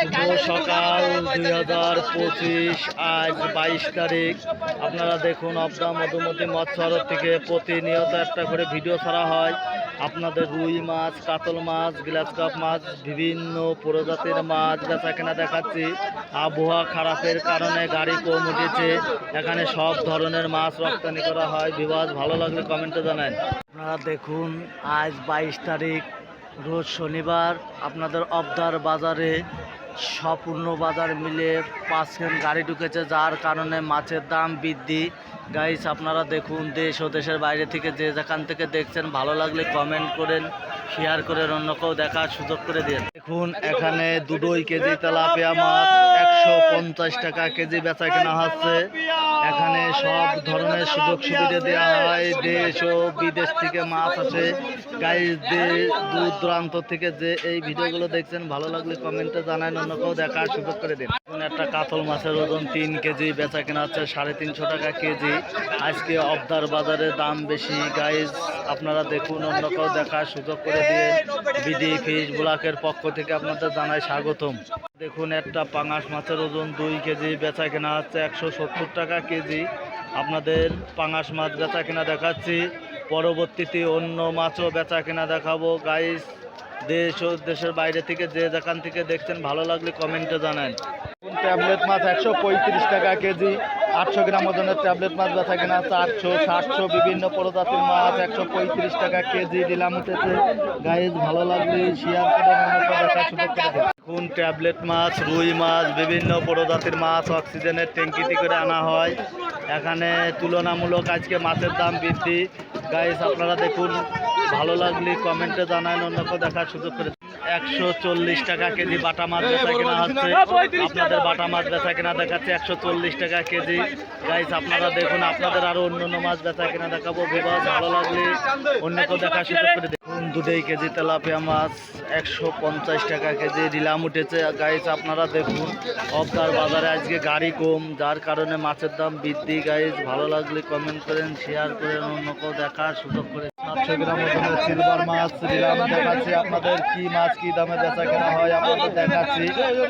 শুভ সকাল 2025, আজ 22 তারিখ। আপনারা দেখুন অবদা মধুমতি মৎস্য থেকে প্রতিনিয়ত একটা করে ভিডিও ছাড়া হয়। আপনাদের রুই মাছ, কাতল মাছ, গ্লাস কাপ মাছ, বিভিন্ন প্রজাতির মাছ বেচা কেনা দেখাচ্ছি। আবহাওয়া খারাপের কারণে গাড়ি কম উঠেছে। এখানে সব ধরনের মাছ রপ্তানি করা হয়। বিবাদ ভালো লাগলে কমেন্টে জানান। আপনারা দেখুন আজ 22 তারিখ, রোজ শনিবার। আপনাদের অবদার বাজারে সম্পূর্ণ বাজার মিলে 5 গাড়ি ঢুকেছে, যার কারণে মাছের দাম বৃদ্ধি। গাইস আপনারা দেখুন, দেশ ও দেশের বাইরে থেকে যে যেখান থেকে দেখছেন ভালো লাগলে কমেন্ট করেন, শেয়ার করেন, অন্যকেও দেখার সুযোগ করে দিন। দেখুন এখানে 2 কেজি তেলাপিয়া মাছ 150 টাকা কেজি বেচা কেনা হচ্ছে। এখানে সব ধরনের সুযোগ সুবিধা দেওয়া হয়। দেশ ও বিদেশ থেকে মাছ আছে। গাইস দূর দূরান্ত থেকে যে এই ভিডিওগুলো দেখছেন ভালো লাগলে কমেন্টে জানান, অন্যকেও দেখার সুযোগ করে দিন। একটা কাতল মাছের ওজন 3 কেজি বেচা কেনা হচ্ছে 350 টাকা কেজি। আজকে অবদার বাজারে দাম বেশি। গাইস আপনারা দেখুন, অন্যকেও দেখার সুযোগ করে দিয়ে বিডি ফিশ ব্লকের পক্ষ থেকে আপনাদের জানাই স্বাগতম। দেখুন একটা পাঙাশ মাছের ওজন 2 কেজি বেচা কেনা হচ্ছে 170 টাকা কেজি। আপনাদের পাঙাশ মাছ বেচা কেনা দেখাচ্ছি। পরবর্তীতে অন্য মাছও বেচা কেনা দেখাবো। গাইস দেশ ও দেশের বাইরে থেকে যে যেখান থেকে দেখছেন ভালো লাগলে কমেন্টে জানান। ট্যাবলেট মাছ 135 টাকা কেজি। 800 গ্রাম ওজনের ট্যাবলেট মাছ বেচা কেনা হচ্ছে 800, 700 বিভিন্ন প্রজাতির মাছ 135 টাকা কেজি দিলাম উঠেছে। গাইজ ভালো লাগলে শেয়ার করে দেখার সুযোগ করে দেন। এখন ট্যাবলেট মাছ, রুই মাছ, বিভিন্ন প্রজাতির মাছ অক্সিজেনের ট্যাঙ্কিতে করে আনা হয়। এখানে তুলনামূলক আজকে মাছের দাম বৃদ্ধি। গাইজ আপনারা দেখুন, ভালো লাগলে কমেন্টে জানান, অন্যকেও দেখার সুযোগ করে। 140 টাকা কেজি বাটা মাছ বেচা কেনা হচ্ছে। আপনাদের বাটা মাছ বেচা কেনা দেখাচ্ছে 140 টাকা কেজি। গাইস আপনারা দেখুন, আপনাদের আরো অন্য মাছ বেচা কেনা দেখাবো। বিভাগ ভালো লাগলে অন্যকেও দেখার সুযোগ করে দেখুন। 2 কেজি তেলাপিয়া মাছ 150 টাকা কেজি দিলাম উঠেছে। গাইস আপনারা দেখুন, অবদার বাজারে আজকে গাড়ি কম, যার কারণে মাছের দাম বৃদ্ধি। গাইস ভালো লাগলে কমেন্ট করেন, শেয়ার করেন, অন্যকেও দেখার সুযোগ করে। 700 গ্রাম ওজনের সিলভার মাছ দিলাম দেখাচ্ছি। আপনাদের কি মাছ কি দামে বেচা কেনা হয় আপনাদের দেখাচ্ছি।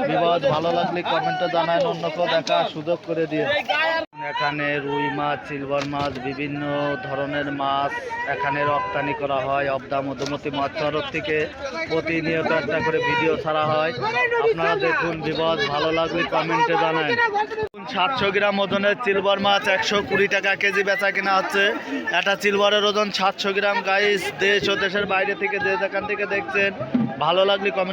বিবাদ ভালো লাগলে কমেন্টে জানান, অন্যকেও দেখার সুযোগ করে দিয়ে। এখানে রুই মাছ, সিলভার মাছ, বিভিন্ন ধরনের মাছ এখানে রপ্তানি করা হয়। অবদা মধুমতি মৎস্য থেকে প্রতিনিয়ত একটা করে ভিডিও ছাড়া হয়। আপনারা দেখুন, বিবাদ ভালো লাগলে কমেন্টে জানান। 700 গ্রাম ওজনের সিলভার মাছ 120 টাকা কেজি বেচা কেনা হচ্ছে। একটা সিলভারের ওজন 700 গ্রাম। গাইস দেশ ও দেশের বাইরে থেকে যে যেখান থেকে দেখছেন ভালো লাগলে কমেন্ট